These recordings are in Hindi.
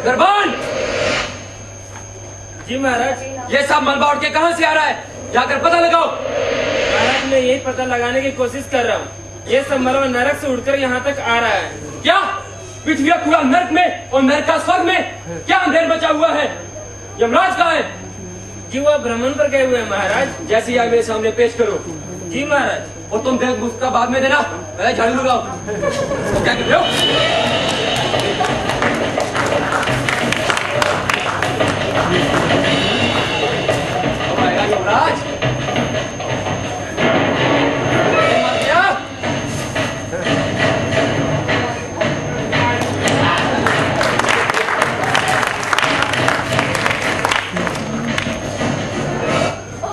दरबान जी महाराज, ये सब मलबा उड़ के कहाँ से आ रहा है? जाकर पता लगाओ। महाराज मैं यही पता लगाने की कोशिश कर रहा हूँ। ये सब मलबा नरक से उड़कर यहाँ तक आ रहा है। क्या पृथ्वी का पूरा नरक में और नरक का स्वर्ग में क्या अंधेर बचा हुआ है? यमराज कहाँ है? जी वह भ्रमण पर गए हुए हैं महाराज। जैसे ही मेरे सामने पेश करो। जी महाराज। और तुम देख उसका बाद में देना, पहले झाड़ू लगाओ। क्या कर रहे हो? यमराज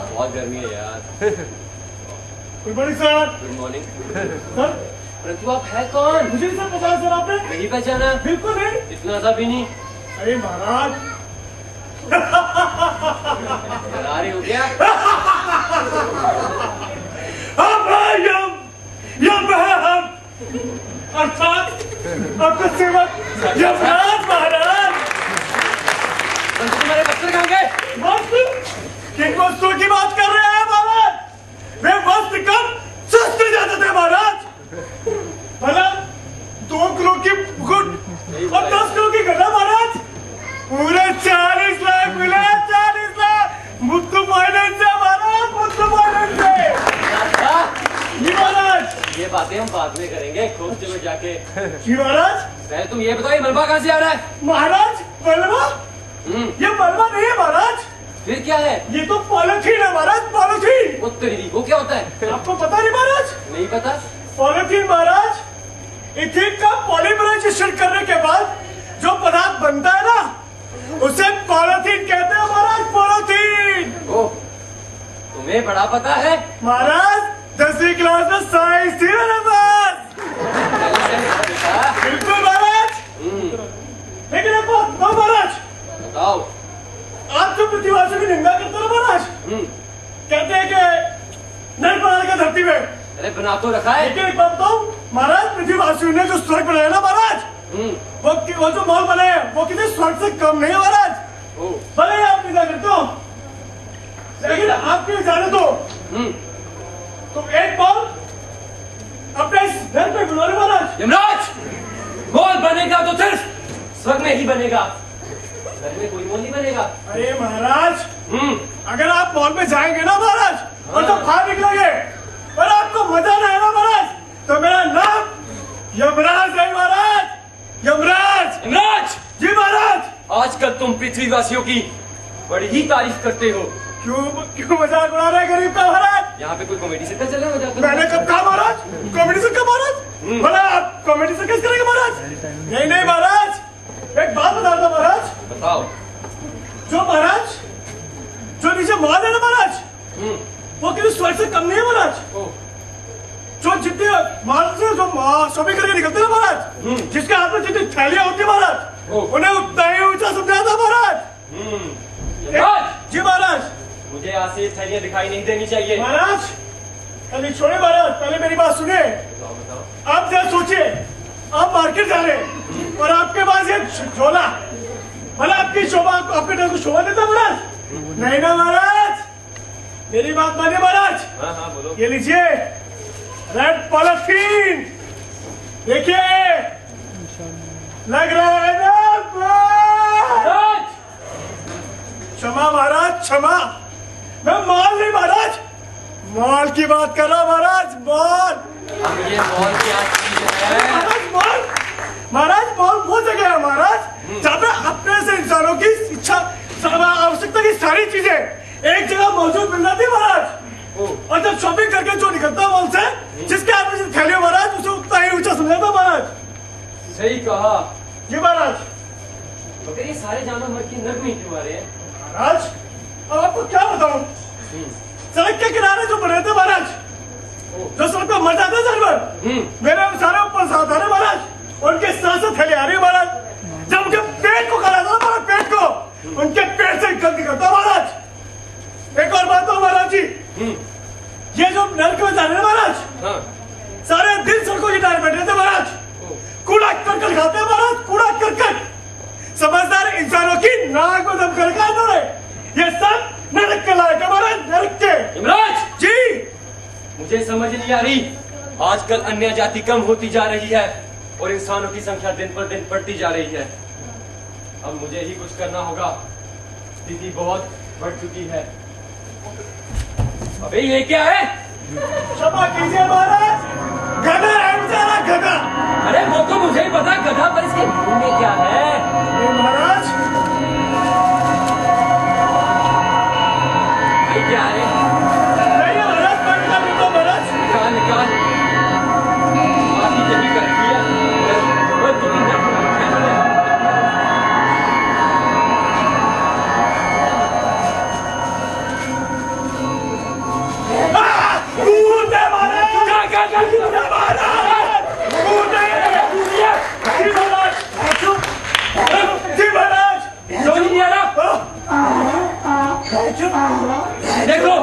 बहुत गर्मी है यार। Good morning sir. Good morning sir. परंतु आप है कौन? मुझे नहीं सर पता है सर, आपने नहीं पहचाना? बिल्कुल नहीं। इतना सा भी नहीं। अरे महाराज फरारी हो गया। हम अर्थात आपका सेवक यमराज महाराज। तुम्हारे वस्त्र कहाँ गए? वस्त्र? किन वस्त्रों की बात कर रहे हैं महाराज? वे वस्त्र कब सस्ते जाते थे महाराज। भला 2 किलो की मुकुट और 10 किलो की गदा महाराज। पूरे 40 लाख मिले। 40 लाख मुत्तु फाइनेंस से महाराज, मुत्तु फाइनेंस से। जी महाराज, ये बातें हम बाद में करेंगे खोजते में जाके। जी महाराज। पहले तुम ये बताओ, ये मलबा कहाँ से आ रहा है? महाराज मलबा? ये मलबा नहीं है महाराज। फिर क्या है? ये तो पॉलिथीन है महाराज, पॉलिथीन। वो क्या होता है? आपको पता नहीं महाराज? नहीं पता। पॉलिथीन महाराज इथिन का पॉलीमराइजेशन करने के बाद जो पदार्थ बनता है ना, उसे पॉलिथीन कहते हैं महाराज, पॉलिथीन। ओह, तुम्हें बड़ा पता है महाराज। 10वीं क्लास में साइंस थी मेरे पास। बिल्कुल महाराज। लेकिन एक बात बताओ महाराज। बताओ। आप जो पृथ्वीवासियों की निंदा करते हो महाराज, कहते हैं कि नहीं बनाएगा धरती में। अरे बना तो रखा है। लेकिन एक बात बताओ महाराज, पृथ्वीवासियों ने जो स्वर्ग बनाया ना महाराज, वो जो मॉल बने वो किसी स्वर्ग से कम नहीं है महाराज। भले आप निंदा करते हो, लेकिन आपके जाने दो तो एक मॉल अपने इस घर पे बना रहे महाराज। यमराज, मॉल बनेगा तो सिर्फ स्वर्ग में ही बनेगा, घर में कोई मॉल नहीं बनेगा। अरे महाराज, अगर आप मॉल में जाएंगे ना महाराज और जब बाहर निकलेंगे और आपको मजा ना आएगा महाराज, तो मेरा नाम यमराज है महाराज। यमराज। यमराज जी महाराज। आजकल तुम पृथ्वीवासियों की बड़ी ही तारीफ करते हो। क्यों मजाक उड़ा रहे हैं गरीब का महाराज? यहाँ पे कोई कॉमेडी सर्कस चल रहा है? मजाक मैंने कब कहा महाराज कॉमेडी सर्कस महाराज? भला आप कॉमेडी सर्कस करेंगे महाराज? नहीं महाराज, एक बात बता दो महाराज। बताओ। जो महाराज जो नीचे माल है ना महाराज, वो किसी स्वर्ग से कम नहीं है महाराज। जो जितने माल से जो शॉपिंग करके निकलते हैं महाराज, जिसके हाथ में जितनी थैलियां होती है महाराज, उन्हें उतना ही ऊंचा समझा था महाराज। जी महाराज। मुझे आज से थैलियां दिखाई नहीं देनी चाहिए महाराज। अभी छोड़े महाराज, पहले मेरी बात सुनिए। आप जरा सोचिए, आप मार्केट जा रहे हैं और आपके पास ये झोला, भला आपकी शोभा, आपके ड्रेस को शोभा देता महाराज? नहीं ना महाराज, मेरी बात मानिए महाराज। हाँ बोलो। ये लीजिए रेड पॉलिथीन, देखिए लग रहा है ना? क्षमा महाराज, क्षमा। मैं माल नहीं महाराज, मॉल की बात कर रहा हूँ महाराज। मॉल। ये मॉल क्या चीज है? महाराज मॉल वो जगह है महाराज जहाँ पे सही कहा। जी महाराज। मगर ये सारे जानवर मर के नर्क में क्यों आ रहे हैं? महाराज अब आपको क्या बताऊं, सड़क के किनारे जो बने थे महाराज, जो सड़क पर मर जाते जानवर, मेरे सारे ऊपर साथ आ रहे महाराज, उनके सांसें थैले आ रही है महाराज। जब उनके पेट को खा था महाराज, पेट को, उनके पेट से गलती करता महाराज। एक और बात हो महाराज जी, ये जो नर्क में जा रहे हैं महाराज, सारे दिन सड़कों के किनारे बैठे थे महाराज, कूड़ा करकट खाते हैं महाराज, कूड़ा करकट। समझदार इंसानों की नाक में दम कर रखा है इन्होंने। ये सब नरक के लायक है महाराज, नरक के। यमराज जी मुझे समझ नहीं आ रही, आजकल अन्य जाति कम होती जा रही है और इंसानों की संख्या दिन पर दिन बढ़ती जा रही है। अब मुझे ही कुछ करना होगा, स्थिति बहुत बढ़ चुकी है। अबे ये क्या है? क्षमा कीजिए महाराज, गधा है बेचारा, गधा। अरे वो तो मुझे ही पता गधा, पर इसके मुंह में क्या है? महाराज ये क्या है? नहीं महाराज, महाराज निकाल निकाल, बाकी यही कर दिया। देखो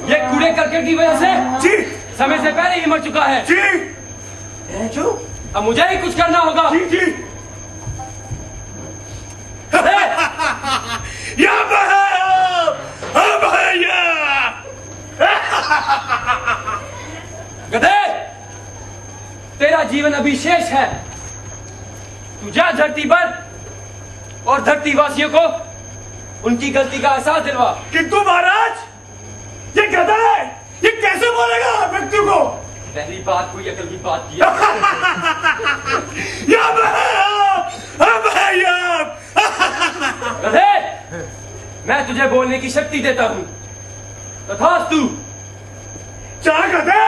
ये कूड़े करकट की वजह से जी समय से पहले ही मर चुका है। जी अब मुझे ही कुछ करना होगा। जी जी गधे, तेरा जीवन अभी शेष है। तू जा धरती पर और धरती वासियों को उनकी गलती का एहसास दिलवा। किंतु महाराज ये गधा है, ये कैसे बोलेगा व्यक्ति को? पहली बात कोई अकल की बात की। गधे, मैं तुझे बोलने की शक्ति देता हूँ, तथास्तु। चाह गधे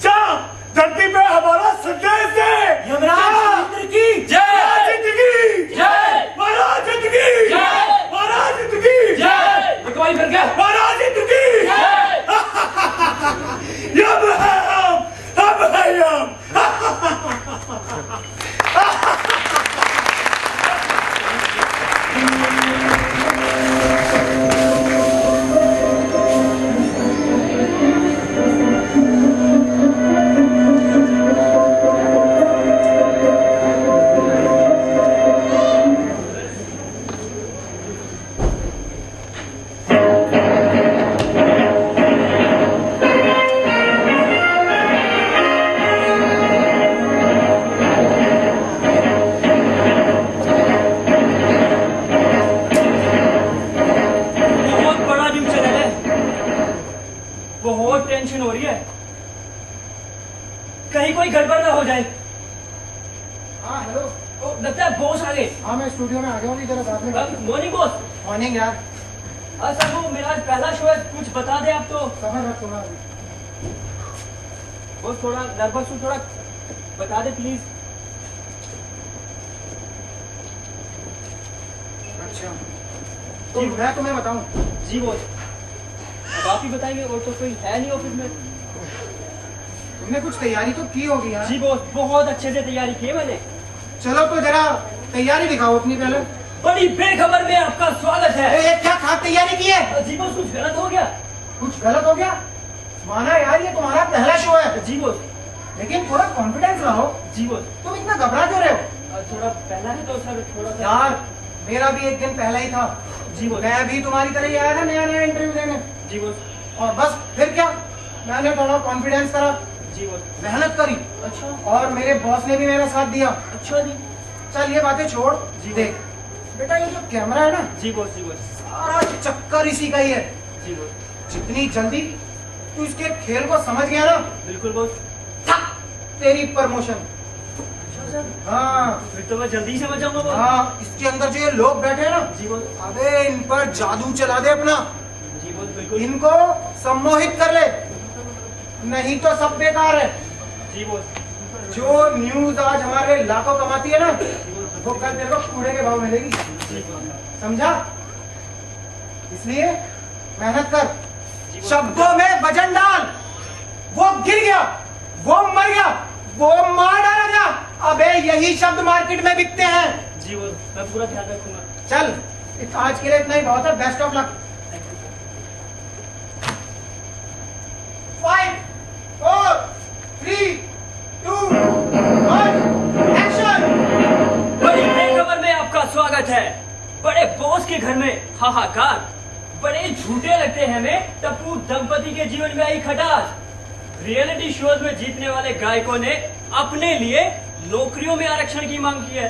चाह, धरती पे हमारा संदेश है। यमराज इंद्र की जय, जिंदगी जय, महाराज, जिंदगी जय, महाराज, जिंदगी जय। निकवाई फिर क्या? महाराज, जिंदगी जय। यम है हम है यम। टेंशन हो रही है, कहीं कोई गड़बड़ ना हो जाए। हाँ हेलो। लगता है बॉस आ गए। हाँ मैं स्टूडियो में आ गया हूँ, इधर बाद में। Morning boss. मॉर्निंग यार। सर वो मेरा आज पहला शो है, कुछ बता दे आप तो। समझ रखो ना बॉस, थोड़ा नर्वस हूँ, थोड़ा बता दे प्लीज। अच्छा तो मैं तुम्हें बताऊं? जी बॉस, अब आप ही बताएंगे, और तो कोई है नहीं ऑफिस में। तुमने कुछ तैयारी तो की होगी यार। जी बॉस, बहुत अच्छे से तैयारी की है मैंने। चलो तो जरा तैयारी दिखाओ अपनी पहले। बड़ी बेखबर में आपका स्वागत है। क्या खास तैयारी की है? जी बॉस, कुछ गलत हो गया? कुछ गलत हो गया? माना यार ये तुम्हारा पहला शो है। जी बॉस। लेकिन थोड़ा कॉन्फिडेंस रहो। जी बॉस। तुम इतना घबरा क्यों रहे हो? थोड़ा पहला है तो सर थोड़ा सा। यार मेरा भी एक दिन पहला ही था। जी बॉस। मैं भी तुम्हारी तरह ही आया था नया नया इंटरव्यू देने। जी बॉस। और बस फिर क्या, मैंने थोड़ा कॉन्फिडेंस करा, जी बॉस, मेहनत करी। अच्छा। और मेरे बॉस ने भी मेरा साथ दिया। अच्छा जी। चल ये बातें छोड़। जी देख बेटा, ये जो कैमरा है ना, जी बॉस, जी बॉस, सारा चक्कर इसी का ही है। जी बॉस। जितनी जल्दी तू इसके खेल को समझ गया ना, बिल्कुल बॉस, तेरी प्रमोशन। अच्छा सर, हाँ फिर तो मैं जल्दी ही समझ जाऊंगा बॉस। हाँ, इसके अंदर जो ये लोग बैठे हैं ना, जी बॉस, अबे इन पर जादू चला दे अपना। जी बॉस, बिल्कुल। इनको सम्मोहित कर ले, नहीं तो सब बेकार है। जी बॉस। जो न्यूज आज हमारे लाखों कमाती है ना, वो कल तेरे को कूड़े के भाव मिलेगी, समझा? इसलिए मेहनत कर, शब्दों में वजन डाल। वो गिर गया, वो मर गया, वो मार डाला गया, अबे यही शब्द मार्केट में बिकते हैं। जी वो मैं पूरा ध्यान रखूंगा। चल, आज के लिए इतना ही बहुत है। Best of luck. 5 4 3 2 1 एक्शन। बड़ी बेखबर में आपका स्वागत है। बड़े बॉस के घर में हाहाकार, बड़े झूठे लगते हैं हमें टप्पू दंपति के जीवन में आई खटास। रियलिटी शोज में जीतने वाले गायकों ने अपने लिए नौकरियों में आरक्षण की मांग की है।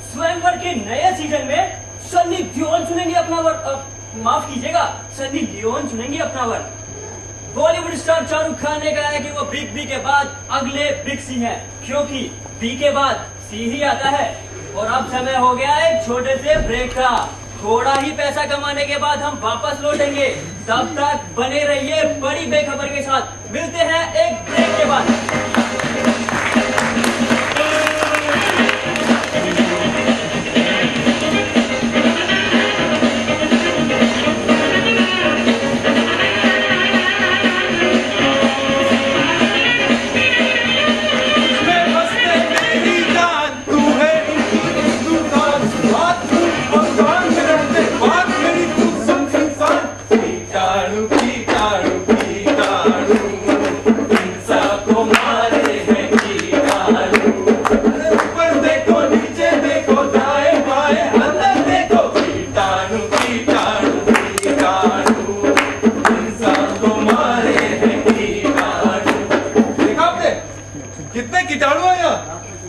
स्वयंवर के नए सीजन में सन्नी लियोन चुनेंगे अपना वर, माफ कीजिएगा, सन्नी लियोन चुनेंगे अपना वर। बॉलीवुड स्टार शाहरुख खान ने कहा है कि वो बिग बी के बाद अगले बिग सी हैं, क्योंकि बी के बाद सी ही आता है। और अब समय हो गया है एक छोटे से ब्रेक का। थोड़ा ही पैसा कमाने के बाद हम वापस लौटेंगे। तब तक बने रहिए बड़ी बेखबर के साथ। मिलते हैं एक ब्रेक के बाद।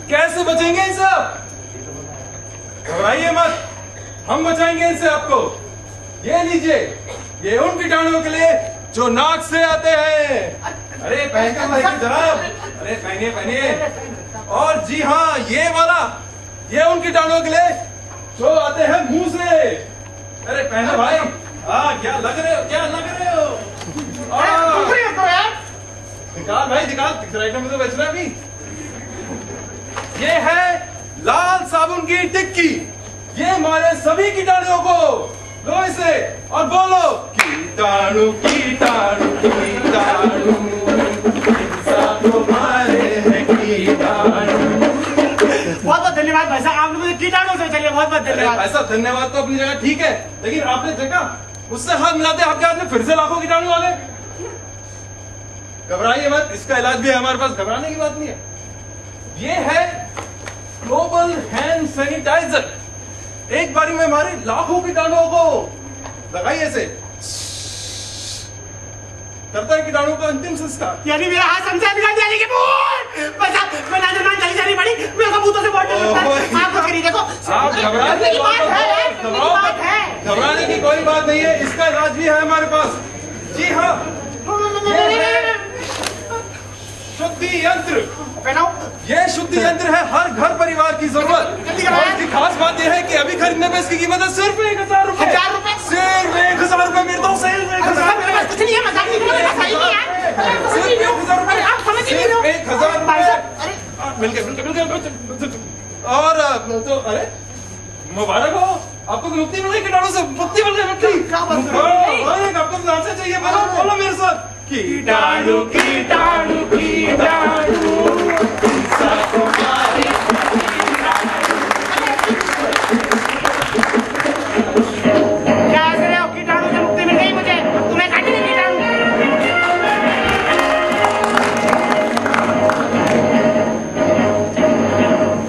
कैसे बचेंगे इन सब? घबराइए मत, हम बचाएंगे इनसे आपको। ये लीजिए, ये उन कीटाणुओं के लिए जो नाक से आते हैं। अरे पहनकर देखिए जनाब, अरे पहनिए पहनिए। और जी हाँ, ये वाला, ये उन कीटाणुओं के लिए जो आते हैं मुंह से। अरे पहनो भाई। हाँ, क्या लग रहे हो, क्या लग रहे हो? निकाल भाई निकाल, मुझे बचना भी। ये है लाल साबुन की टिक्की, ये मारे सभी कीटाणुओं को। लो इसे और बोलो कीटाणु कीटाणु कीटाणु, सबको मारे हैं कीटाणु। बहुत बहुत धन्यवाद भाई साहब, आपने मुझे कीटाणु से चलिए, बहुत बहुत धन्यवाद। ऐसा धन्यवाद तो अपनी जगह ठीक है, लेकिन आपने देखा उससे हाथ मिलाते आपके हाथ में फिर से लाखों कीटाणु आ गए। घबराइए मत, इसका इलाज भी है हमारे पास, घबराने की बात नहीं है। ये है ग्लोबल हैंड सैनिटाइजर, एक बारी में मारे लाखों कीटाणुओं को। लगाइए इसे, करता है कीटाणु का अंतिम संस्कार। यानी मेरा हाथ समझा निकाल दिया, लेकिन मैं नाजरमान चली जानी पड़ी, मेरे सबूतों से बहुत डर लगता है। आप कुछ करिए, देखो आप घबराने की कोई बात नहीं है, इसका इलाज भी है हमारे पास। जी हाँ, शुद्धि यंत्र। ये शुद्धि यंत्र है हर घर परिवार की जरूरत। और इसकी खास बात यह है कि अभी खरीदने में इसकी कीमत है सिर्फ 1000 रुपए। सिर्फ 1000 रुपए मेरे दोस्त, सिर्फ 1000 रुपए। कुछ नहीं है, मजाक नहीं कर रहा, सही नहीं है। सिर्फ 1000 रुपए, आप समझ नहीं रहे हो। 1000 रुपए मिल गए। और तो अरे मुबारक हो, आपको मुक्ति मिल गई कीटाणु से, मुक्ति मिल गई। आपको नाम से चाहिए, बोलो मेरे साथ कीटाणु कीटाणु कीटाणु, सबको मारे क्या हंस रहे हो? कीटाणु से मुक्ति मिल गई मुझे, अब तुम्हें काटेंगे कीटाणु।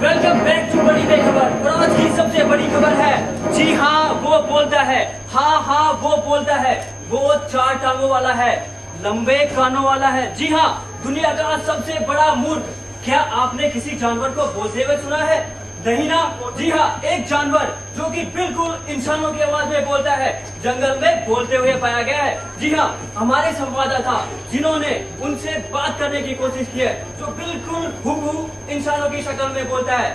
वेलकम बैक टू बड़ी बेखबर। और आज की सबसे बड़ी खबर है, जी हाँ वो बोलता है, हाँ वो बोलता है, वो 4 टांगों वाला है, लंबे कानों वाला है। जी हाँ, दुनिया का सबसे बड़ा मूर्ख। क्या आपने किसी जानवर को बोलते हुए सुना है? नहीं ना। जी हाँ, एक जानवर जो कि बिल्कुल इंसानों की आवाज में बोलता है, जंगल में बोलते हुए पाया गया है। जी हाँ, हमारे संवाददाता जिन्होंने उनसे बात करने की कोशिश की है, जो बिल्कुल हूबहू इंसानों की शक्ल में बोलता है।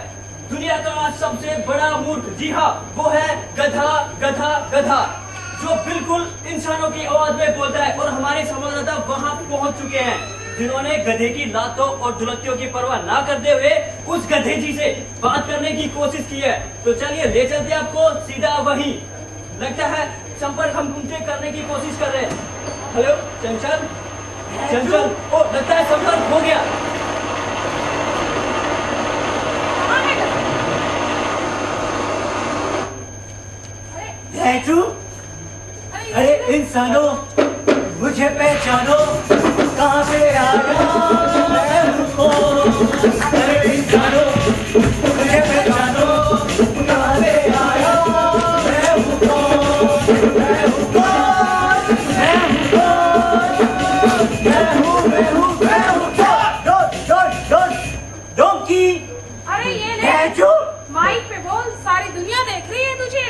दुनिया का सबसे बड़ा मूर्ख, जी हाँ, वो है गधा गधा गधा, जो बिल्कुल इंसानों की आवाज में बोलता है। और हमारे संवाददाता वहां पहुंच चुके हैं। जिन्होंने गधे की लातों और दुलत्तियों की परवाह ना करते हुए उस गधे जी से बात करने की कोशिश की है। तो चलिए ले चलते हैं आपको सीधा वहीं। लगता है संपर्क हम उनसे करने की कोशिश कर रहे हैं। हेलो चंचल, चंचल, ओ लगता है संपर्क हो गया। Thank you. अरे इंसानों, मुझे पहचानो, कहाँ से आया मैं हूँ कौन। अरे इंसानों, मुझे पहचानो, कहाँ से आया मैं हूँ कौन। मैं हूँ कौन, मैं हूँ कौन, मैं हूँ कौन। डोंकी। अरे ये थैंक यू। माइक पे बोल, सारी दुनिया देख रही है तुझे।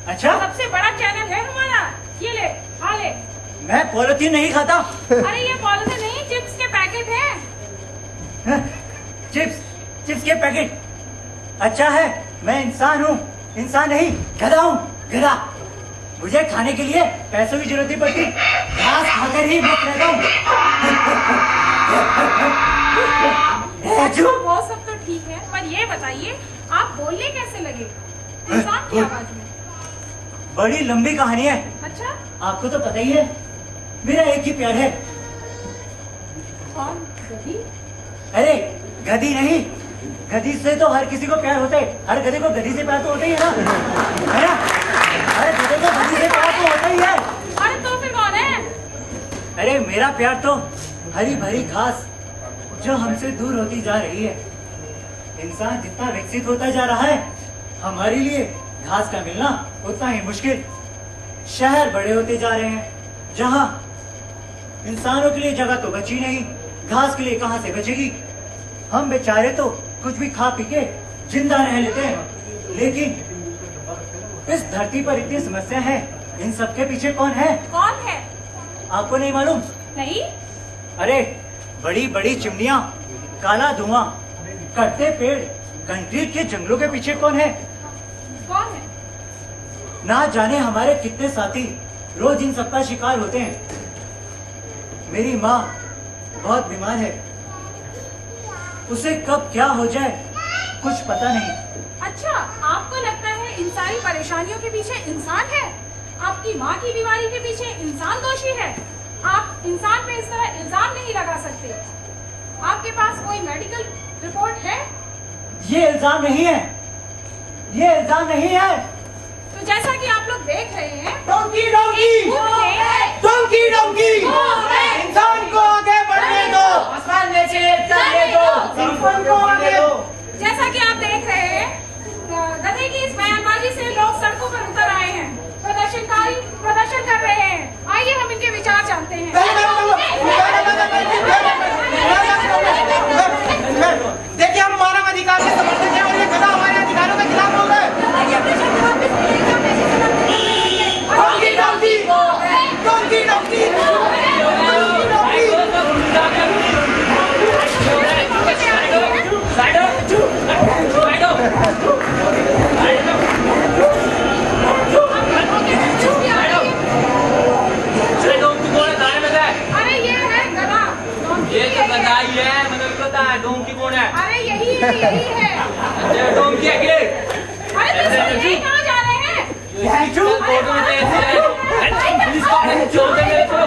अच्छा, सबसे बड़ा चैनल है हमारा। ये ले, खा ले। मैं पॉलिथीन नहीं खाता। अरे ये पॉलिथीन नहीं, चिप्स के पैकेट हैं। चिप्स के पैकेट। अच्छा है, मैं इंसान हूँ, इंसान नहीं गधा हूँ, गधा। मुझे खाने के लिए पैसों की जरूरत नहीं पड़ती, घास खाकर ही मुक्त रहता हूँ। अच्छा, वो सब तो ठीक है, पर ये बताइए आप बोलने कैसे लगे इंसान की आवाज में? बड़ी लंबी कहानी है। अच्छा, आपको तो पता ही है, मेरा एक ही प्यार है। कौन? गधी? अरे गधी नहीं, गधी से तो हर किसी को प्यार होता है। हर गधे को गधी से प्यार तो होता ही है ना, है ना? हर गधे को गधी से प्यार तो होता ही है। अरे तो फिर कौन है? अरे मेरा प्यार तो हरी भरी घास जो हमसे दूर होती जा रही है। इंसान जितना विकसित होता जा रहा है, हमारे लिए घास का मिलना उतना ही मुश्किल। शहर बड़े होते जा रहे हैं, जहाँ इंसानों के लिए जगह तो बची नहीं, घास के लिए कहाँ से बचेगी। हम बेचारे तो कुछ भी खा पी के जिंदा रह लेते हैं, लेकिन इस धरती पर इतनी समस्या है, इन सबके पीछे कौन है? कौन है? आपको नहीं मालूम? नहीं। अरे बड़ी बड़ी चिमनियाँ, काला धुआं, कटते पेड़, कंक्रीट के जंगलों के पीछे कौन है? कौन है? ना जाने हमारे कितने साथी रोज इन सबका शिकार होते हैं। मेरी माँ बहुत बीमार है, उसे कब क्या हो जाए कुछ पता नहीं। अच्छा, आपको लगता है इन सारी परेशानियों के पीछे इंसान है? आपकी माँ की बीमारी के पीछे इंसान दोषी है? आप इंसान पे इस तरह इल्जाम नहीं लगा सकते। आपके पास कोई मेडिकल रिपोर्ट है? ये इल्जाम नहीं है, ये इल्जाम नहीं है। तो जैसा कि आप लोग देख रहे हैं, डोंकी डोंकी डोंकी डोंकी, इंसान को आगे बढ़ने दो, आसमान में से चलने दो, इंसान को आगे दो। जैसा कि आप देख रहे हैं, गधे की इस बयानबाजी से लोग सड़कों पर उतर आए हैं, प्रदर्शनकारी प्रदर्शन कर रहे हैं। आइए हम इनके विचार जानते हैं। देखिए, हम मानव अधिकार के समर्थक हैं और ये गधा हमारे अधिकारों के खिलाफ बोल रहा है। डोंकी डोंकी डोंकी डोंकी अरे ये है गधा। ये तो गधा ही है, मुझे पता है। डोंकी कौन है? अरे यही है, यही है। अच्छा, डोंकी है के? अरे तो ये कहाँ जा रहे हैं? फोटो में ऐसे है। पुलिस को छोड़ दे मेरे को।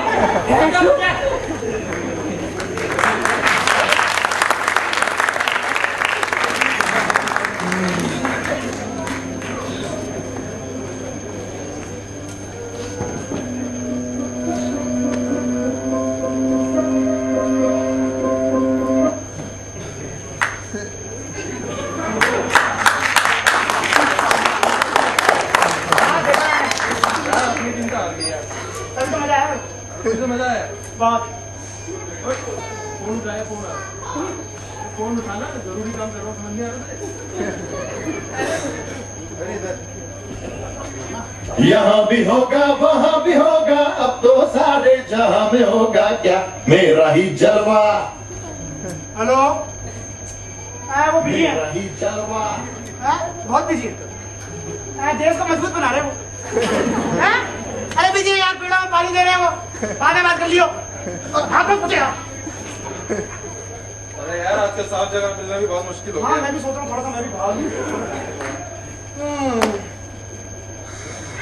मजा है बहुत। फोन उठाया, फोन उठाना, जरूरी काम कर रहा हूँ, समझ नहीं आ रहा। यहाँ भी होगा वहाँ भी होगा, अब तो सारे जहाँ में होगा क्या मेरा ही जलवा। हेलो, वो बिजी है, मेरा ही जलवा। बहुत बिजी है, देश को मजबूत बना रहे वो। अरे बिजी है यार, पेड़ों में पानी दे रहे हैं वो, बाद में बात कर लियो। आप लोग पूछे अरे यार आजकल साफ जगह मिलना भी बहुत मुश्किल हो हाँ गया। मैं भी सोच रहा हूँ थोड़ा सा मैं भी भाग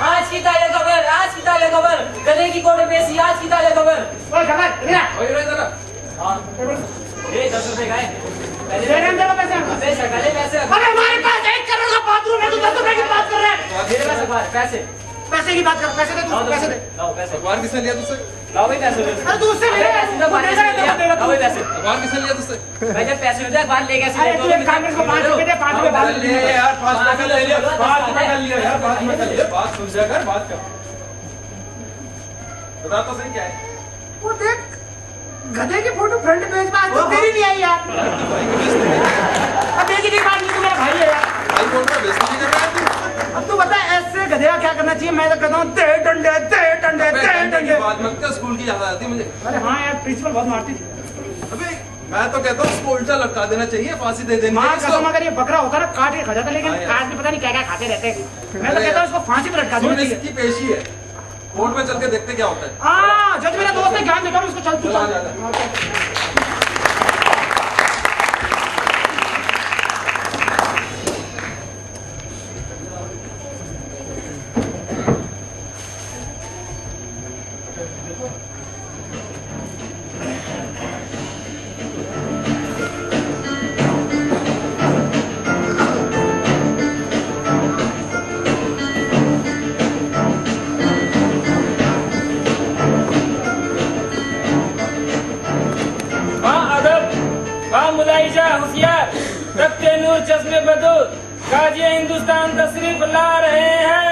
आज की ताले खबर, आज की ताले खबर, गले की कोट बेसी, आज की ताले खबर। ओए खबर इधर आ। ओए इधर आ। ये 10 रुपए का है। दे रहे हैं, दे दो पैसे। पैसे गले पैसे। अरे हमारे पास 1 करोड़ का बाथरूम है, तू 10 रुपए की बात कर रहा है। मेरे पास अखबार, पैसे। पैसे की बात कर, पैसे दे तू, पैसे दे। लाओ पैसे। अखबार किसने लिया तुझसे? लाओ भाई पैसे। अरे तू उससे ले ले, पैसे तो तू दे दे, लाओ भाई पैसे। अखबार किसने लिया तुझसे? भाई जब पैसे होते हैं अखबार ले कैसे अरे तू एक काम कर, इसको 5 रुपए दे, 5 रुपए बाद में ले यार 5 रुपए ले लिया, 5 रुपए कर लिया यार, 5 रुपए कर लिया। बात सुन जा कर, बात कर। बता तो सही क्या है? वो देख गधे की फोटो फ्रंट पेज पे आज तक तेरी नहीं आई यार। भाई को बेइज्जती नहीं। अब देखी नहीं बात, तू मेरा भाई है यार। भाई बोल रहा बेइज्जती नहीं कर रहा है तू? अब तू बता ऐसे गधे का क्या करना चाहिए? मैं तो कहता हूँ दे डंडे, दे डंडे, दे डंडे। बात मत कर, स्कूल की याद आती है मुझे। अरे हाँ यार, प्रिंसिपल बहुत मारती थी। अबे मैं तो कहता हूँ उसको उल्टा लटका देना चाहिए, फांसी दे देनी माँ चाहिए कसम, इसको। अगर ये बकरा होता ना काट के खा जाता, लेकिन हाँ यार। काट भी पता नहीं क्या क्या खाते रहते हैं। मैं तो अरे कहता हूँ इसको फांसी पे लटका देना सुन, चाहिए। इसकी पेशी है, कोर्ट में चल के देखते क्या होता है। हाँ जज मेरा दोस्त है, ज्ञान देता हूँ इसको। चल तू चल, आ चल। जा, मुलाइजा होशियार, तख्ते नूर चश्मे बदूर, काजी हिंदुस्तान तशरीफ ला रहे हैं।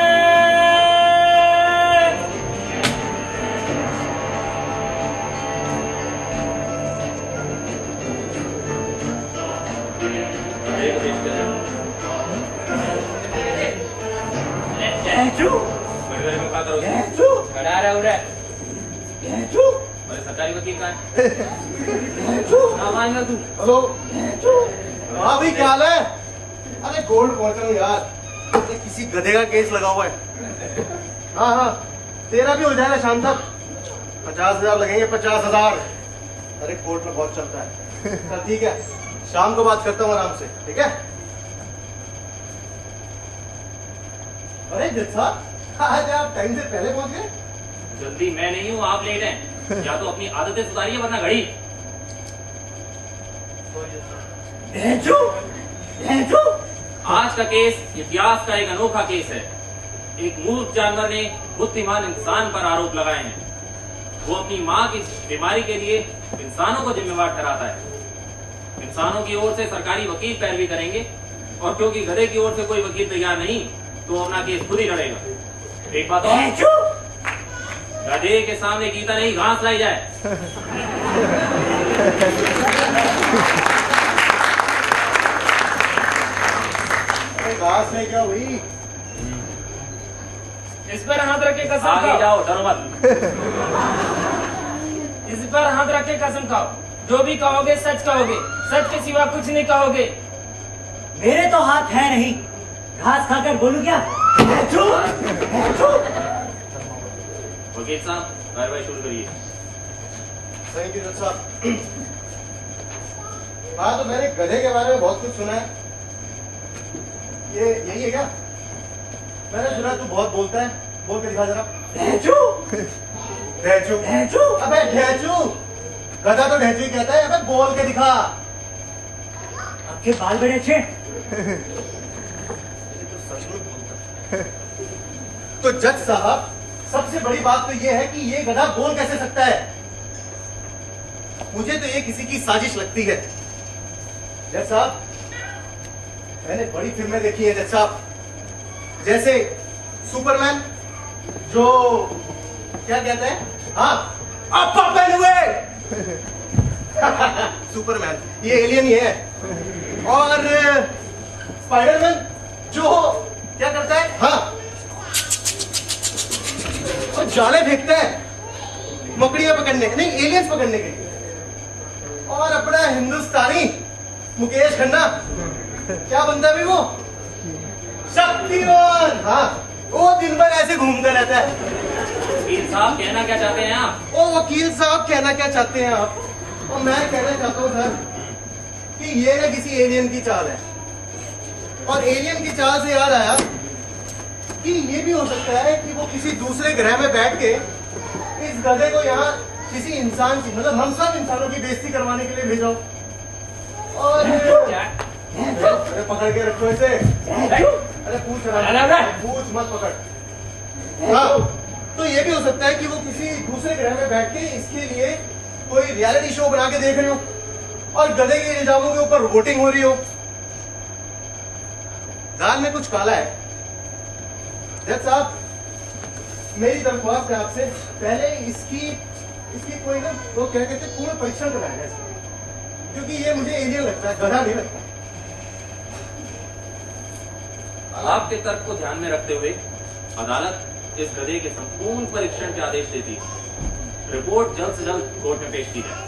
खड़ा रहा उरे। सरकारी वकील का है। तू हेलो। हाँ भाई क्या हाल है? अरे गोल्ड पहुंचा हूँ यार, ये किसी गधे का केस लगा हुआ है। हाँ हाँ, तेरा भी हो जाएगा शाम तक। 50,000 लगेंगे, 50,000। अरे कोर्ट में बहुत चलता है। चल ठीक है, शाम को बात करता हूँ आराम से, ठीक है? अरे जत्था, आज आप टाइम से पहले पहुंच गए। जल्दी मैं नहीं हूँ, आप लेट हैं। या तो अपनी आदतें सुधारिए वरना घड़ी। आज का केस इतिहास का एक अनोखा केस है। एक मूर्ख जानवर ने बुद्धिमान इंसान पर आरोप लगाए हैं। वो अपनी माँ की बीमारी के लिए इंसानों को जिम्मेवार ठहराता है। इंसानों की ओर से सरकारी वकील पैरवी करेंगे, और क्योंकि गधे की ओर से कोई वकील तैयार नहीं, तो अपना केस खुद ही लड़ेगा। एक बात और, गधे के सामने गीता नहीं घास लाई जाए। अरे घास में क्या हुई? इस पर हाथ रख के कसम आगे खाओ। जाओ, डरो मत। इस पर हाथ रख के कसम खाओ। जो भी कहोगे सच कहोगे, सच के सिवा कुछ नहीं कहोगे। मेरे तो हाथ है नहीं, घास खाकर बोलूं क्या? वकील साहब, कार्रवाई शुरू करिए। थैंक यू जज साहब। हाँ तो मैंने गधे के बारे में बहुत कुछ सुना है। ये यही है क्या? मैंने सुना तू बहुत बोलता है, बोल के दिखा जरा। ढेचू। अबे ढेचू, गधा तो ढेचू ही कहता है। अबे बोल के दिखा। आपके बाल बड़े अच्छे। तो सच में बोलता है। तो जज साहब, सबसे बड़ी बात तो ये है कि ये गधा बोल कैसे सकता है? मुझे तो ये किसी की साजिश लगती है। जज साहब, मैंने बड़ी फिल्में देखी है जज साहब, जैसे सुपरमैन, जो क्या कहते हैं, हाँ अप्पा पहने हुए। सुपरमैन ये एलियन ही है। और स्पाइडरमैन जो क्या करता है, हाँ और जाले फेंकता है मकड़ियां पकड़ने के, नहीं एलियंस पकड़ने के। और अपना हिंदुस्तानी मुकेश खन्ना, क्या बनता है भाई वो? शक्तिमान। हाँ, वो दिन भर ऐसे घूमता रहता है। वकील साहब कहना क्या चाहते हैं आप? ओ वकील साहब कहना क्या चाहते हैं आप? और मैं कहना चाहता हूँ सर कि ये ना किसी एलियन की चाल है, और एलियन की चाल से याद आया कि ये भी हो सकता है कि वो किसी दूसरे ग्रह में बैठ के इस गधे को यहाँ किसी इंसान की, मतलब हम सब इंसानों की बेइज्जती करवाने के लिए भेजा हो। और अरे पकड़ के रखो इसे, अरे पूछ मत पकड़। हाँ, तो ये भी हो सकता है कि वो किसी दूसरे ग्रह में बैठ के इसके लिए कोई रियलिटी शो बना के देख रहे हो और गधे के इल्जामों के ऊपर वोटिंग हो रही हो। दाल में कुछ काला है। जज साहब, मेरी दरख्वास्त है आपसे, पहले इसकी कोई ना वो क्या कहते हैं पूर्ण परीक्षण कराया जाए, क्योंकि ये मुझे एलियन लगता है, गधा नहीं लगता। आपके तर्क को ध्यान में रखते हुए अदालत इस गधे के संपूर्ण परीक्षण के आदेश देती है। रिपोर्ट जल्द से जल्द कोर्ट में पेश की जाए।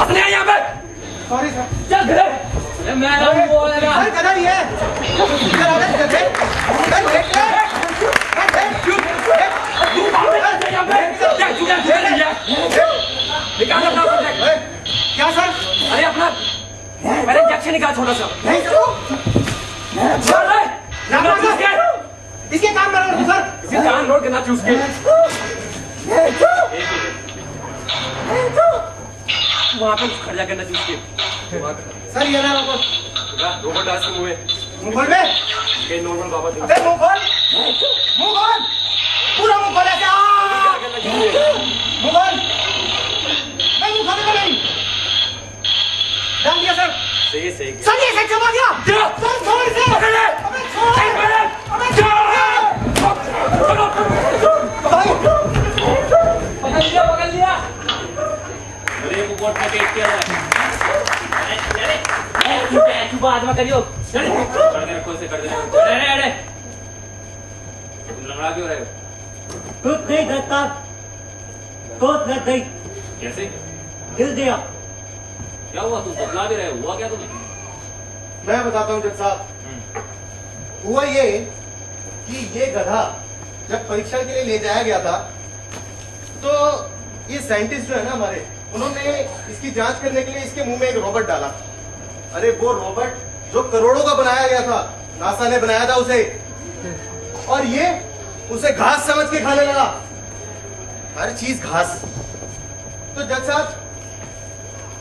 अपने यहाँ पे सॉरी सर। चल गधे, मैं बोलेगा सर गधा नहीं है। निकाल अपना प्रोजेक्ट। क्या सर? अरे अपना मेरे इंजेक्शन निकाल छोटा सा। नहीं छोड़ रहे इसके कान मारो सर। इसे कान रोड के ना चूस के वहाँ पे खड़ा करना चूस के सर। ये ना रोबोट डांस के मुँह में मुंह में के नॉर्मल बाबा थे। अबे मुंह खोल, मुंह खोल, पूरा मुंह खोल ऐसे। मुंह खोल, नहीं मुंह खोलेगा नहीं। डाल दिया सर। सही सर ये से चबा दिया। सर छोड़ इसे। पकड़ ले। अबे छोड़। अबे पकड़ लिया। गधे को कोर्ट में पेश किया जाए। बाद में करियो। कर दे रखो इसे, कर दे। अरे तुम लंगड़ा क्यों रहे हो? टूट नहीं दत्ता, टूट न गई, कैसे? हिल दिया। क्या हुआ? तुम बदला भी रहे हो, हुआ क्या तुम्हें? मैं बताता हूँ जज साहब, हुआ ये कि ये गधा जब परीक्षण के लिए ले जाया गया था तो ये साइंटिस्ट जो है ना हमारे, उन्होंने इसकी जांच करने के लिए इसके मुंह में एक रोबोट डाला। अरे वो रोबोट जो करोड़ों का बनाया गया था, नासा ने बनाया था उसे, और ये उसे घास समझ के खाने लगा, हर चीज घास। तो जज साहब,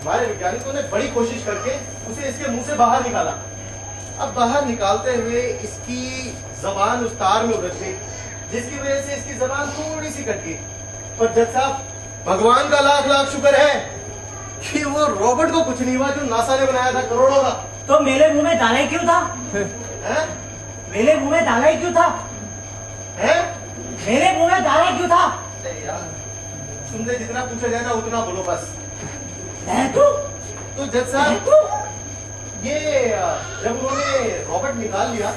हमारे वैज्ञानिकों ने बड़ी कोशिश करके उसे इसके मुंह से बाहर निकाला। अब बाहर निकालते हुए इसकी जबान उस तार में उलझ गई, जिसकी वजह से इसकी जबान थोड़ी सी कट गई। पर जज साहब, भगवान का लाख लाख शुक्र है कि वो रोबोट को कुछ नहीं हुआ जो नासा ने बनाया था करोड़ों का। तो मेरे मुंह में डाला ही क्यों था? हैं? मेरे मुंह में डाला ही क्यों था? हैं? मेरे मुंह में डाला क्यों था? अरे यार, तुमसे जितना पूछा जाए ना उतना बोलो बस। तो जज साहब, ये जब उन्होंने रोबोट निकाल लिया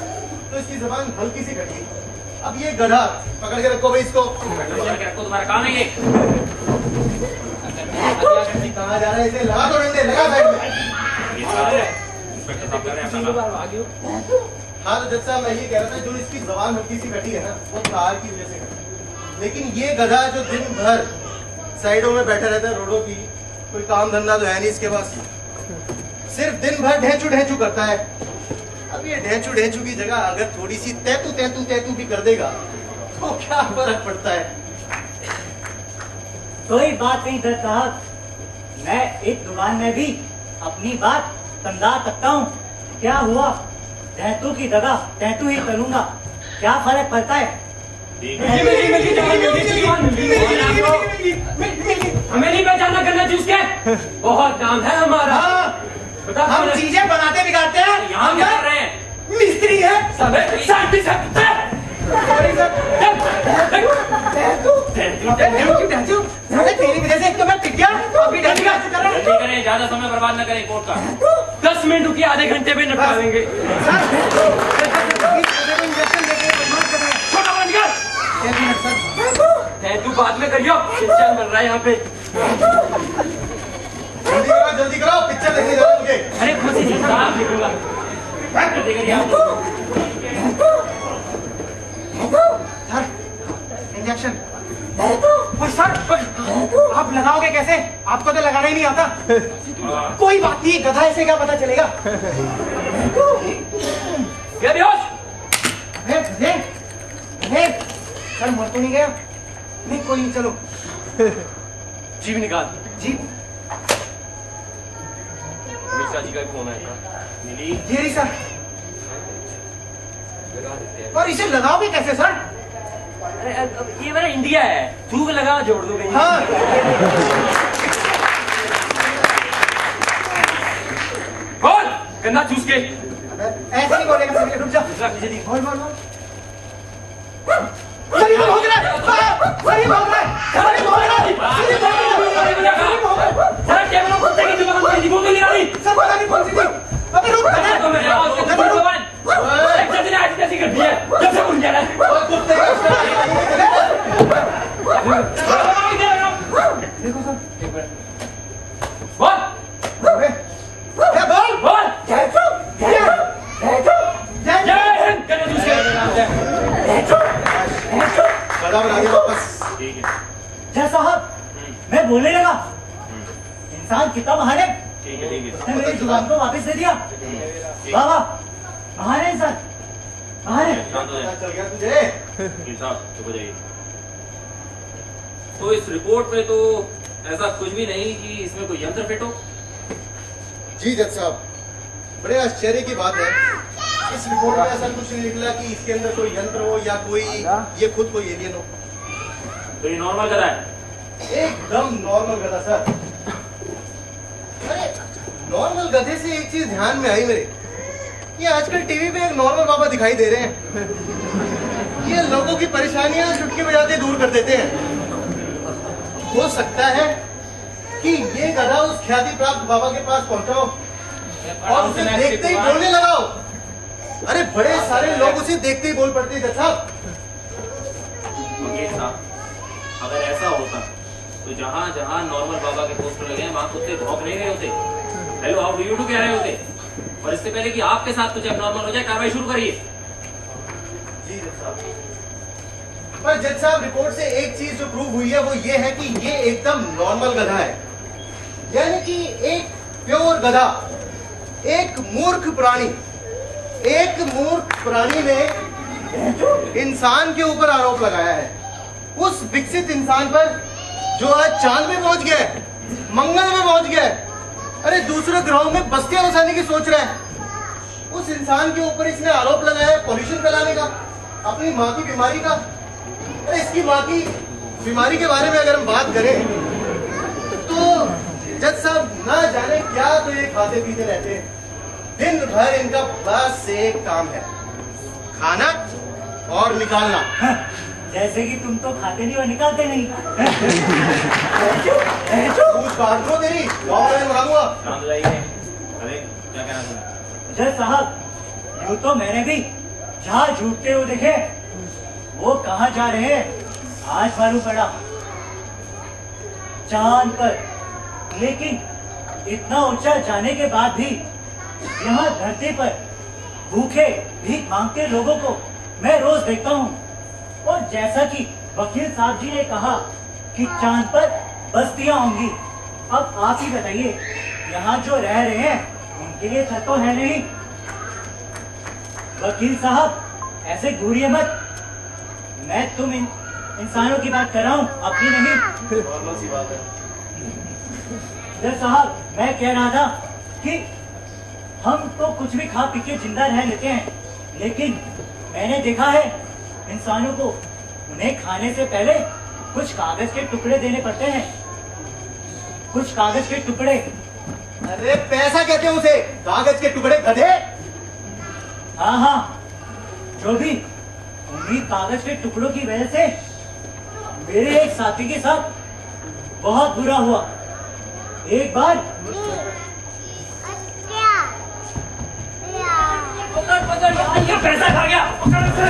तो इसकी जबान हल्की सी कट गई। अब ये गधा, पकड़ के रखो भाई इसको, पकड़ के रखो, तुम्हारा काम है ये। कहाँ जा रहा है इसे? लगा दो डंडे, लगा साइड में। ये सारे इंस्पेक्टर साहब कर रहे हैं अपना काम। हाँ तो जज साहब, मैं ये कह रहा था, जो इसकी जबान हल्की सी कटी है ना, वो तार की वजह से कटी। लेकिन ये गधा जो दिन भर साइडों में बैठा रहता है रोडों की, कोई काम धंधा तो है नहीं इसके पास, सिर्फ दिन भर ढेंचू ढेंचू करता है। अब ये ढेंचू ढेंचू की जगह अगर थोड़ी सी तैतू तैतू तैतू भी कर देगा तो क्या फर्क पड़ता है? कोई बात नहीं दत्त साहब, मैं इस दुकान में भी अपनी बात समझा सकता हूँ। क्या हुआ, तैतू की जगह तैतू ही करूँगा, क्या फर्क पड़ता है? हमें नहीं पहचाना करना चूस के, बहुत नाम है हमारा। हम चीजें बनाते बिगाड़ते हैं। यहाँ क्या कर रहे हैं? मिस्त्री है। सब साइंटिस्ट है। तेरी वजह से एक तो मैं टिक गया, अभी डर गया। जल्दी करें, ज्यादा समय बर्बाद न करें कोर्ट का। 10 मिनट रुकिए, आधे घंटे में निपटा देंगे। छोटा बन गया। तू बाद में करियो, पिक्चर बन रहा है यहाँ पे। जल्दी करो, पिक्चर देखने जाना मुझे। अरे खुशी से साफ जल्दी करिए आप। इंजेक्शन। और सर आप लगाओगे कैसे? आपको तो लगाना ही नहीं आता। कोई बात नहीं, गधा से क्या पता चलेगा। क्या बेहोश? सर मर तो नहीं गया? नहीं कोई नहीं, चलो। जीव निकाल। जी मिश्रा जी का फोन आया था। मिली ये रही सर। लगा देते हैं। और इसे लगाओगे कैसे सर? अरे अब ये मेरा इंडिया है, थूक लगा जोड़ दो कहीं। हाँ बोल गन्ना चूस के। ऐसे नहीं बोलेगा सर, रुक जा। जल्दी बोल बोल बोल। सही भाग रहा है, सही भाग रहा है, सही भाग रहा है, सही भाग रहा है। सर टेबल पर कुत्ते की जुबान में दी बोतल निकाली। सर पता नहीं कौन सी थी। अबे रुक तो मेरे आवाज के जुबान एक जल्दी आज कैसी करती है जब से उठ गया है। देखो सर। बोल बोल बोल जय जय हिंद गन्ना चूस के। बड़ा बना दिया वापस। ठीक है। जय साहब, मैं बोलने लगा। इंसान कितना महान है। ठीक है, ठीक है। उसने मेरी जुबान को वापस दे दिया। वाह वाह, महान है इंसान, महान है। शांत हो पता जाए। चल गया तुझे? वकील साहब चुप हो जाइए। तो इस रिपोर्ट में तो ऐसा कुछ भी नहीं कि इसमें कोई यंत्र फिट हो। जी जज साहब, बड़े आश्चर्य की बात है, इस रिपोर्ट में ऐसा कुछ नहीं निकला कि इसके अंदर कोई यंत्र हो या कोई ये खुद कोई एलियन हो। तो ये नॉर्मल गधा है। एकदम नॉर्मल गधा सर। अरे नॉर्मल गधे से एक चीज ध्यान में आई मेरे, ये आजकल टीवी पे एक नॉर्मल बाबा दिखाई दे रहे हैं। ये लोगों की परेशानियां चुटकी बजाते दूर कर देते हैं। हो सकता है कि ये गधा उस ख्याति प्राप्त बाबा के पास पहुंचाओ और उसे देखते ही बोलने लगाओ। अरे बड़े सारे लोग उसे देखते ही बोल पड़ते हैं जज साहब। वकील साहब, अगर ऐसा होता तो जहाँ जहाँ नॉर्मल बाबा के पोस्टर लगे हैं वहाँ कुत्ते भौंक नहीं रहे होते, hello how do you do कह रहे होते। और इससे पहले कि आपके साथ कुछ एबनॉर्मल हो जाए, कार्रवाई शुरू करिए। जी जज साहब। पर जज साहब, रिपोर्ट से एक चीज जो प्रूव हुई है वो ये है कि ये एकदम नॉर्मल गधा है, यानी कि एक प्योर गधा, एक मूर्ख प्राणी। एक मूर्ख प्राणी ने इंसान के ऊपर आरोप लगाया है, उस विकसित इंसान पर जो आज चांद में पहुंच गया है, मंगल में पहुंच गया है, अरे दूसरे ग्रहों में बस्तियां बसाने की सोच रहा है। उस इंसान के ऊपर इसने आरोप लगाया है पॉल्यूशन फैलाने का, अपनी माँ की बीमारी का। अरे इसकी माँ की बीमारी के बारे में अगर हम बात करें तो जज साहब ना जाने क्या तो ये खाते पीते रहते हैं, दिन भर इनका बस एक काम है, खाना और निकालना। जैसे कि तुम तो खाते नहीं और निकालते नहीं। पूछ बात को तेरी गाँव में मंगाऊंगा। शांत हो जाइए। अरे क्या कहना तुमने? जज साहब, यूं तो मैंने भी जहाँ झूठते हुए देखे, वो कहाँ जा रहे हैं आज मालूम पड़ा, चांद पर। लेकिन इतना ऊंचा जाने के बाद भी यहाँ धरती पर भूखे भीख मांगते लोगों को मैं रोज देखता हूँ। और जैसा कि वकील साहब जी ने कहा कि चांद पर बस्तियां होंगी, अब आप ही बताइए, यहाँ जो रह रहे हैं उनके लिए छत तो है नहीं। वकील साहब ऐसे घूरिए मत, मैं तुम इंसानों की बात कर रहा हूँ, अपनी नहीं। नॉर्मल सी बात है। जज साहब, मैं कह रहा था कि हम तो कुछ भी खा पी के जिंदा रह लेते हैं, लेकिन मैंने देखा है इंसानों को उन्हें खाने से पहले कुछ कागज के टुकड़े देने पड़ते हैं, कुछ कागज के टुकड़े। अरे पैसा कहते हैं उसे, कागज के टुकड़े गधे। हाँ हाँ, जो भी, उन्हीं कागज के टुकड़ों की वजह से मेरे एक साथी के साथ बहुत बुरा हुआ। एक बार पकड़ पकड़ यार, ये पैसा खा गया। पकड़ इसे,